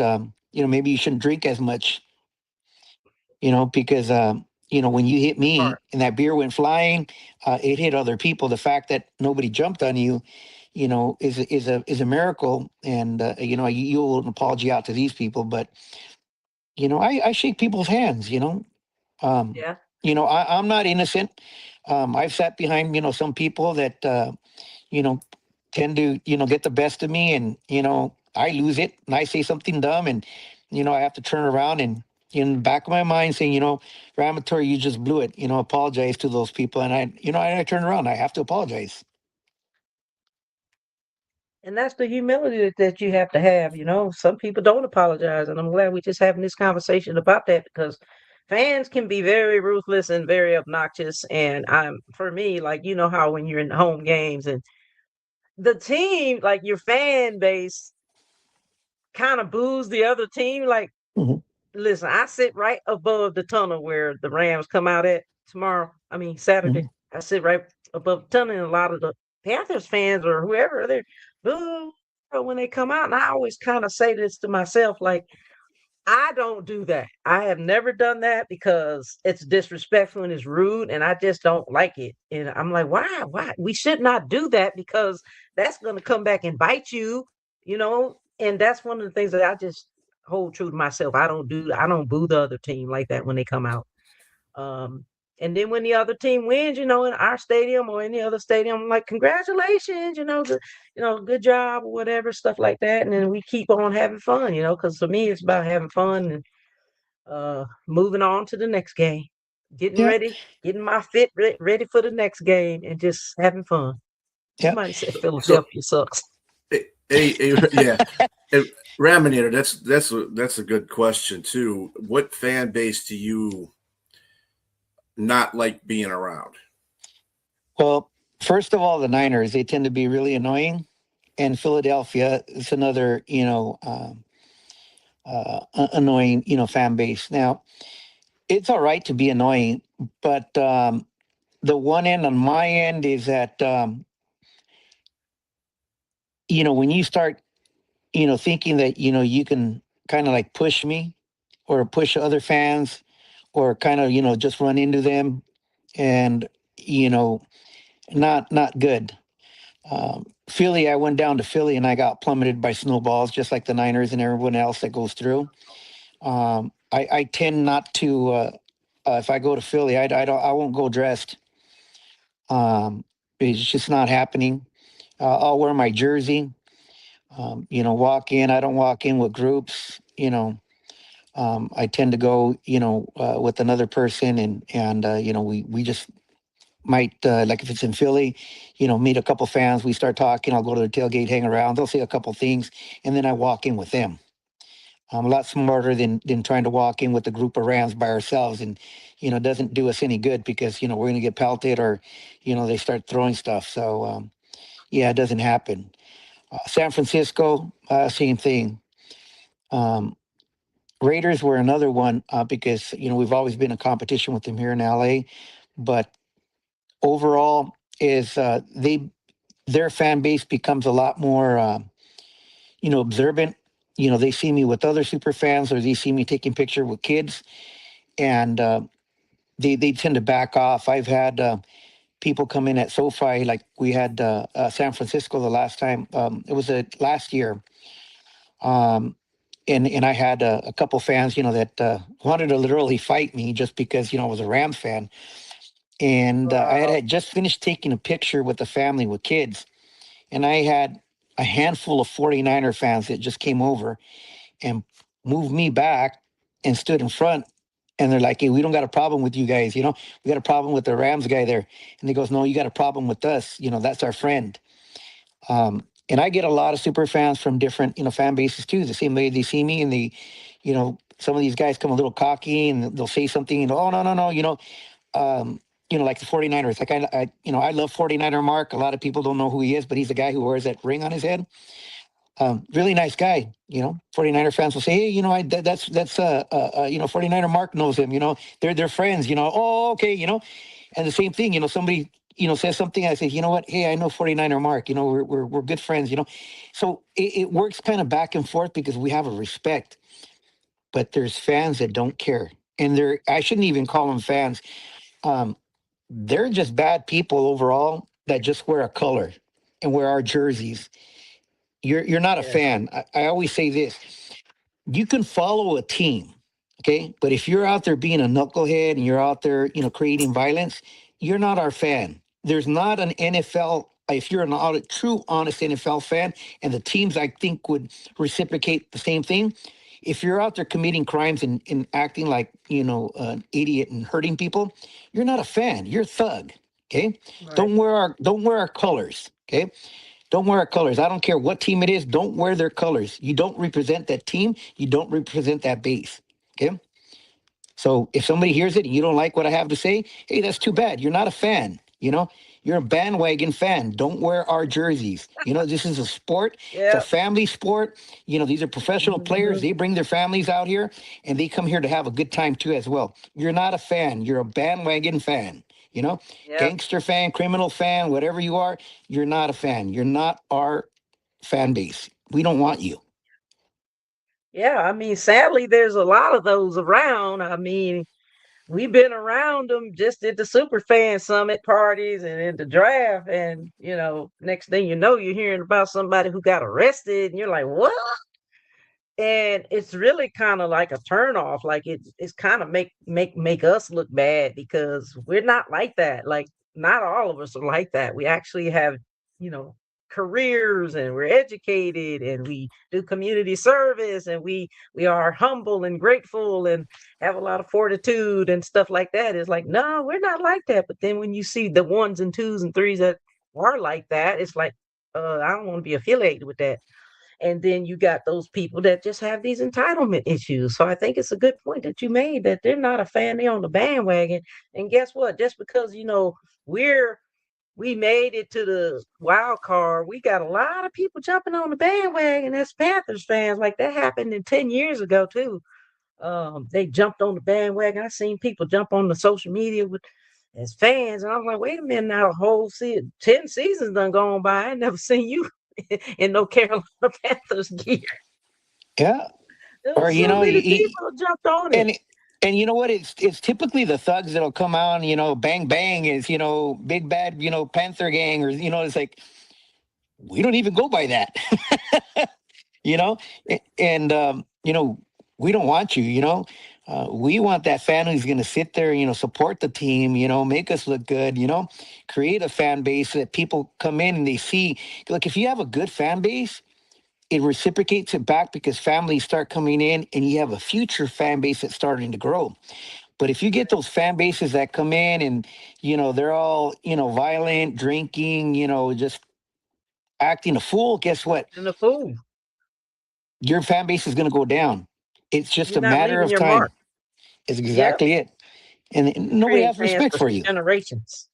maybe you shouldn't drink as much, because." When you hit me Smart. and that beer went flying, it hit other people. The fact that nobody jumped on you, is a miracle. And you owe an apology out to these people. But I shake people's hands. Um, Yeah. I'm not innocent. I've sat behind some people that you know tend to get the best of me, and I lose it and I say something dumb, and I have to turn around and in the back of my mind saying, Ramatory, you just blew it. Apologize to those people, and I turn around. I have to apologize. And that's the humility that you have to have. Some people don't apologize, and I'm glad we're just having this conversation about that because fans can be very ruthless and very obnoxious. And for me, like how when you're in home games and the team, like your fan base, kind of boos the other team. Like, Mhm. listen, I sit right above the tunnel where the Rams come out at tomorrow. I mean Saturday. Mhm. I sit right above the tunnel, and a lot of the Panthers fans or whoever they're boo when they come out. And I always kind of say this to myself, like, I don't do that. I have never done that because it's disrespectful and it's rude, and I just don't like it. And I'm like, why? Why? We should not do that because that's going to come back and bite you, And that's one of the things that I just hold true to myself. I don't do. I don't boo the other team like that when they come out. Um, and then when the other team wins, in our stadium or any other stadium, I'm like, congratulations, good job or whatever, stuff like that. And then we keep on having fun, because for me, it's about having fun and moving on to the next game, getting Yeah, ready, getting my ready for the next game, and just having fun. yeah. Somebody said So, Philadelphia sucks. yeah, hey, Raminator, that's a good question too. What fan base do you not like being around? Well, first of all, the Niners, they tend to be really annoying, and Philadelphia is another annoying fan base. Now, it's all right to be annoying, but the one end on my end is that when you start thinking that you can kind of like push me or push other fans or kind of just run into them, and you know not good. Philly, I went down to Philly and I got plummeted by snowballs, just like the Niners and everyone else that goes through. I tend not to. If I go to Philly, I won't go dressed. It's just not happening. I'll wear my jersey. Walk in. I don't walk in with groups. I tend to go, with another person, and we just might, like if it's in Philly, meet a couple fans. We start talking. I'll go to the tailgate, hang around. They'll say a couple things, and then I walk in with them. I'm a lot smarter than trying to walk in with a group of Rams by ourselves, and it doesn't do us any good because we're going to get pelted, or they start throwing stuff. So yeah, it doesn't happen. San Francisco, same thing. Um, Raiders were another one, because we've always been in competition with them here in LA, but overall is their fan base becomes a lot more observant. They see me with other super fans, or they see me taking picture with kids, and they tend to back off. I've had people come in at SoFi, like we had San Francisco the last time. It was last year. And I had a couple fans, that wanted to literally fight me just because, I was a Rams fan. And I had just finished taking a picture with the family with kids. And I had a handful of 49er fans that just came over and moved me back and stood in front. And they're like, hey, we don't got a problem with you guys. We got a problem with the Rams guy there. And he goes, no, you got a problem with us. That's our friend. And I get a lot of super fans from different, fan bases too. The same way they see me, and they, some of these guys come a little cocky and they'll say something and, oh, no, like the 49ers. Like I love 49er Mark. A lot of people don't know who he is, but he's the guy who wears that ring on his head. Really nice guy. 49er fans will say, hey, that's 49er Mark knows him. They're friends. Oh, okay. And the same thing. Somebody says something. I say, you know what? Hey, I know 49er Mark. We're good friends. So it works kind of back and forth because we have a respect. But there's fans that don't care, and I shouldn't even call them fans. They're just bad people overall that just wear a color and wear our jerseys. You're not a fan. I always say this: you can follow a team, okay, but if you're out there being a knucklehead and you're out there, creating violence, you're not our fan. There's not an NFL. If you're a true, honest NFL fan, and the teams I think would reciprocate the same thing. If you're out there committing crimes and acting like, an idiot and hurting people, you're not a fan. You're a thug. Okay. Right. Don't wear our colors. Okay. Don't wear our colors. I don't care what team it is. Don't wear their colors. You don't represent that team. You don't represent that base. Okay. So if somebody hears it and you don't like what I have to say, hey, that's too bad. You're not a fan. You're a bandwagon fan. Don't wear our jerseys. This is a sport. Yep. It's a family sport. These are professional players. They bring their families out here, and they come here to have a good time too as well. You're not a fan. You're a bandwagon fan. Yep. Gangster fan, criminal fan, whatever you are, you're not a fan. You're not our fan base. We don't want you. Yeah, sadly, there's a lot of those around. We've been around them just at the super fan summit parties and in the draft. And, next thing you know, you're hearing about somebody who got arrested and you're like, what? And it's really kind of like a turnoff. Like it's kind of make us look bad because we're not like that. Like not all of us are like that. We actually have, careers, and we're educated, and we do community service, and we are humble and grateful and have a lot of fortitude and stuff like that. It's like, no, we're not like that. But then when you see the ones and twos and threes that are like that, it's like, I don't want to be affiliated with that. And then you got those people that just have these entitlement issues. So I think it's a good point that you made, that they're not a fan, they're on the bandwagon. And guess what? Just because, we made it to the wild card, we got a lot of people jumping on the bandwagon as Panthers fans. Like that happened 10 years ago too. They jumped on the bandwagon. I seen people jump on the social media as fans, and I was like, wait a minute, now a whole 10 seasons done gone by. I never seen you in no Carolina Panthers gear. Yeah. Or many people jumped on it. And you know what? It's typically the thugs that'll come out and, bang, bang is, big bad, Panther gang, or, it's like, we don't even go by that, and, we don't want you, we want that fan who's going to sit there, support the team, make us look good, create a fan base that people come in and they see. Look, if you have a good fan base, it reciprocates it back because families start coming in and you have a future fan base that's starting to grow. But if you get those fan bases that come in and, they're all, violent, drinking, just acting a fool, guess what? And a fool. Your fan base is going to go down. It's just a matter of time. Mark. It's exactly it. And nobody has respect for you. Generations.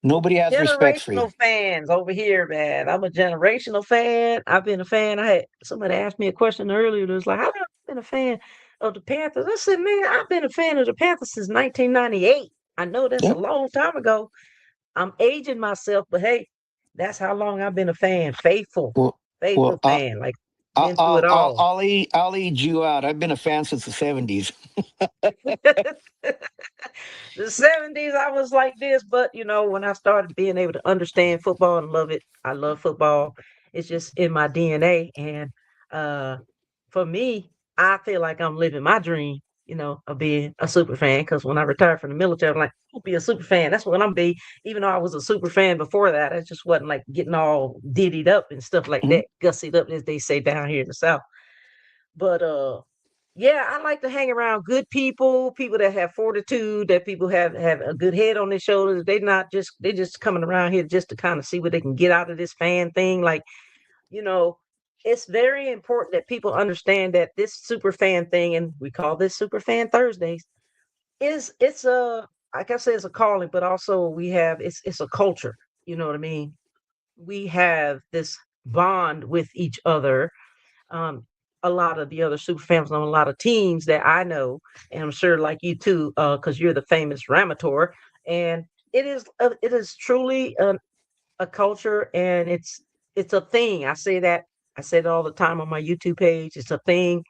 Nobody has respect for you. Generational fans over here, man. I'm a generational fan. I've been a fan. I had somebody asked me a question earlier. It was like, how have you been a fan of the Panthers? I said, man, I've been a fan of the Panthers since 1998. I know that's a long time ago. I'm aging myself, but hey, that's how long I've been a fan. Faithful fan. I'll, been through it all. I'll age you out. I've been a fan since the 70s. The 70s, I was like this, but when I started being able to understand football and love it, I love football. It's just in my DNA. And uh, for me, I feel like I'm living my dream, of being a super fan. Because when I retired from the military, I'm like, I'll be a super fan. That's what I'm be. Even though I was a super fan before that, I just wasn't like getting all diddied up and stuff like Mhm. that, gussied up, as they say down here in the South. But yeah, I like to hang around good people, people that have fortitude, that people have a good head on their shoulders. They just coming around here just to kind of see what they can get out of this fan thing. Like, you know, it's very important that people understand that this super fan thing, and we call this Super Fan Thursdays, it's a, like I said, it's a calling, but also it's a culture. You know what I mean? We have this bond with each other. um, a lot of the other super fans on a lot of teams that I know, and I'm sure like you too, because you're the famous Ramator, and it is truly a culture, and it's a thing. I say it all the time on my YouTube page. It's a thing,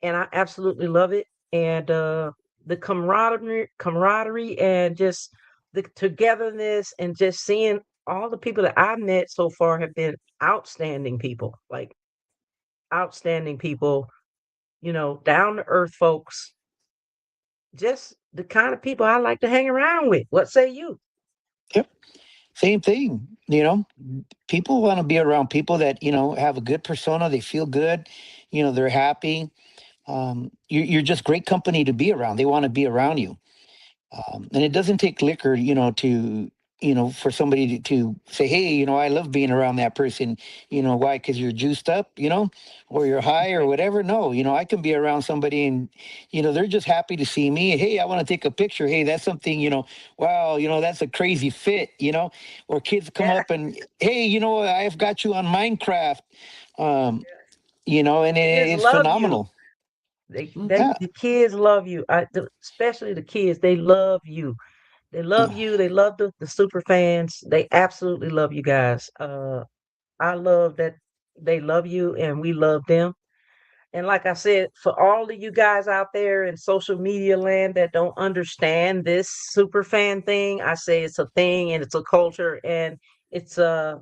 and I absolutely love it. And the camaraderie, and just the togetherness, and just seeing all the people that I've met so far have been outstanding people, like outstanding people, down to earth folks, just the kind of people I like to hang around with. What say you? Yep. Same thing. People want to be around people that, have a good persona. They feel good. They're happy. You're just great company to be around. They want to be around you. And it doesn't take liquor, for somebody to say, hey, I love being around that person. Why? Because you're juiced up, or you're high or whatever. No, I can be around somebody and, they're just happy to see me. Hey, I want to take a picture. Hey, that's something, wow, that's a crazy fit, or kids come Yeah, up and, hey, I've got you on Minecraft. Um, and kids it's love you. phenomenal. Yeah. The kids love you. Especially the kids, they love you. They love you. They love the super fans. They absolutely love you guys. I love that they love you and we love them. And like I said, for all of you guys out there in social media land that don't understand this super fan thing, I say it's a thing, and it's a culture, and it's a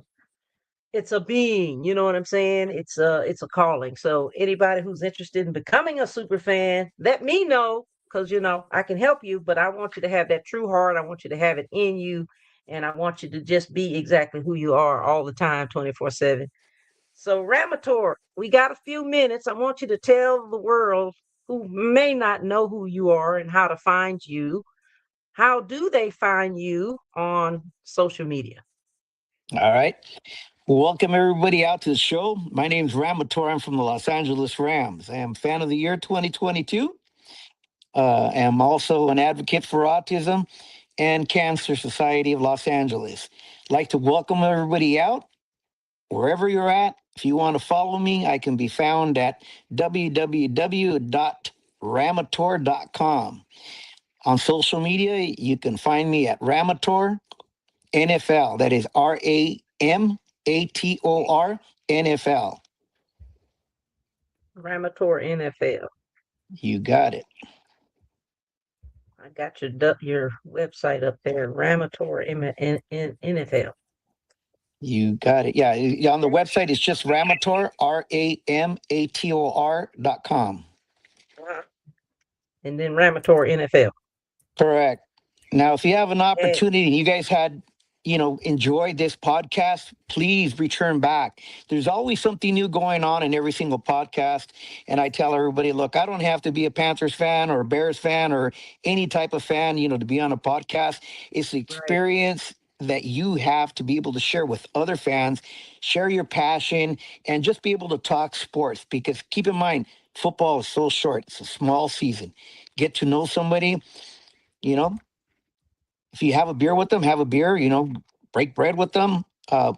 it's a being, you know what I'm saying? It's a calling. So anybody who's interested in becoming a super fan, let me know, because I can help you, but I want you to have that true heart. I want you to have it in you, and I want you to just be exactly who you are all the time, 24/7. So, Ramator, we got a few minutes. I want you to tell the world who may not know who you are and how to find you. How do they find you on social media? All right. Welcome everybody out to the show. My name's Ramator. I'm from the Los Angeles Rams. I am fan of the year 2022. I'm also an advocate for autism and Cancer Society of Los Angeles. Like to welcome everybody out wherever you're at. If you want to follow me, I can be found at www.ramator.com. On social media, you can find me at Ramator NFL. That is Ramator NFL. Ramator NFL. You got it. I got your website up there, Ramator NFL. You got it. Yeah. On the website, it's just Ramator, Ramator.com. Uh-huh. And then Ramator NFL. Correct. Now, if you have an And opportunity, you guys had, enjoyed this podcast, please return back. There's always something new going on in every single podcast. And I tell everybody, look, I don't have to be a Panthers fan or a Bears fan or any type of fan, to be on a podcast. It's the right, experience that you have to be able to share with other fans, share your passion, and just be able to talk sports. Because keep in mind, football is so short, it's a small season. Get to know somebody, you know, if you have a beer with them, have a beer, break bread with them, yes.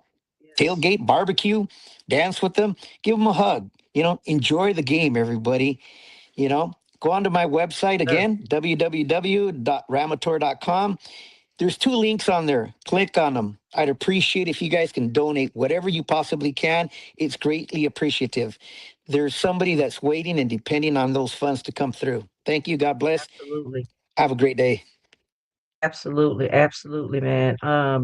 tailgate, barbecue, dance with them, give them a hug, enjoy the game, everybody, go onto my website Sir. again, www.ramator.com. There's 2 links on there. Click on them. I'd appreciate if you guys can donate whatever you possibly can. It's greatly appreciative. There's somebody that's waiting and depending on those funds to come through. Thank you. God bless. Absolutely. Have a great day. Absolutely. Absolutely, man. I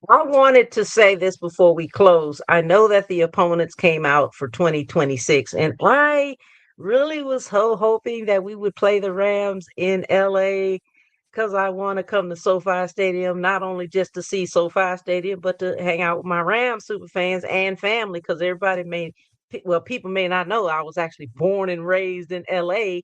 wanted to say this before we close. I know that the opponents came out for 2026, and I really was hoping that we would play the Rams in LA because I want to come to SoFi Stadium, not only just to see SoFi Stadium, but to hang out with my Rams super fans and family because people may not know I was actually born and raised in LA,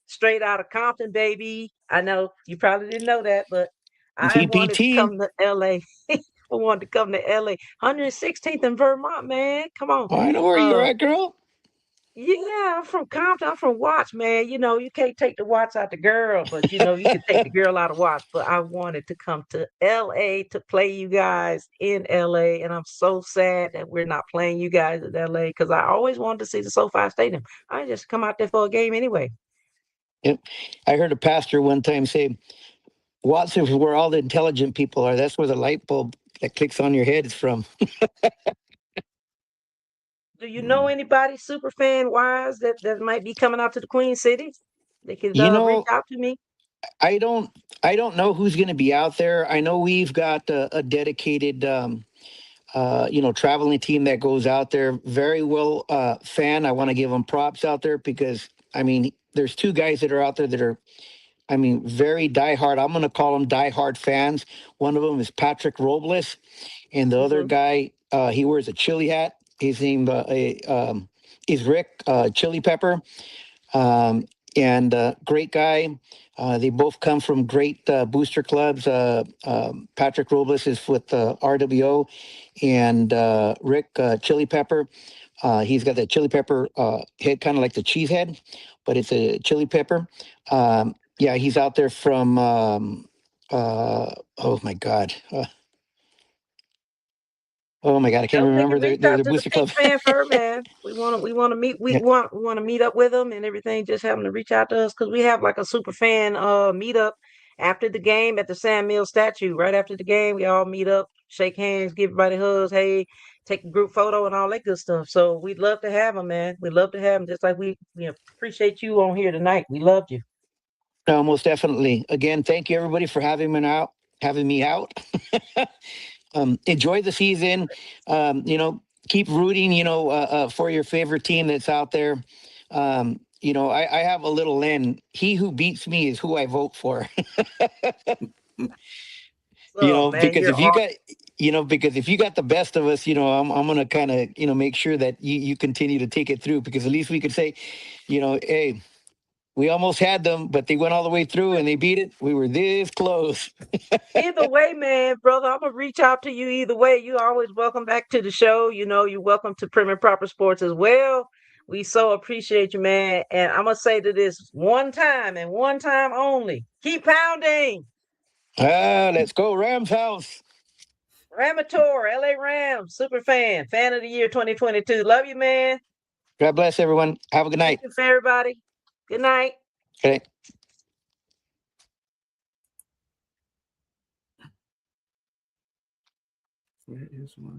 straight out of Compton, baby. I know you probably didn't know that, but I wanted to TPT. come to LA. I wanted to come to LA. 116th in Vermont, man. Come on. Oh, I know where you're at, girl. Yeah, I'm from Compton. I'm from Watts, man. You can't take the Watts out the girl, but you can take the girl out of Watts. But I wanted to come to LA to play you guys in LA. And I'm so sad that we're not playing you guys in LA because I always wanted to see the SoFi Stadium. I just come out there for a game anyway. Yep. I heard a pastor one time say, Watts is where all the intelligent people are. That's where the light bulb that clicks on your head is from. Do you know anybody super fan wise that might be coming out to the Queen City? They could reach out to me. I don't know who's going to be out there. I know we've got a dedicated, traveling team that goes out there. Very well fan. I want to give them props out there because there's 2 guys that are out there that are, very diehard. I'm going to call them diehard fans. One of them is Patrick Robles, and the other guy, he wears a chili hat. His name is Rick Chili Pepper, and great guy. They both come from great booster clubs. Patrick Robles is with RWO, and Rick Chili Pepper. He's got that chili pepper head, kind of like the cheese head, but it's a chili pepper. Yeah, he's out there from. Oh my God. Oh my God, I can't remember their booster club. Fan for man. We want to meet. We want to meet up with them and everything. Just have them to reach out to us because we have like a super fan meetup after the game at the Sam Mills statue. Right after the game, we all meet up, shake hands, give everybody hugs. Hey, take a group photo and all that good stuff. So we'd love to have them, man. We'd love to have them. Just like we appreciate you on here tonight. We loved you. Most definitely. Again, thank you everybody for having me out. Enjoy the season. Keep rooting, for your favorite team that's out there. I have a little Len. He who beats me is who I vote for. Because if you got the best of us, I'm going to kind of, make sure that you continue to take it through, because at least we could say, hey, we almost had them, but they went all the way through and they beat it. We were this close. Either way, man, brother, I'm going to reach out to you either way. You're always welcome back to the show. You're welcome to Prim and Proper Sports as well. We so appreciate you, man. And I'm going to say to this one time and one time only. Keep pounding. Let's go Rams house. Ramator, LA Rams, super fan of the year 2022. Love you, man. God bless everyone. Have a good night. Thank you for everybody. Good night. Okay. Where is my...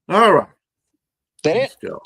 All right. Let's go.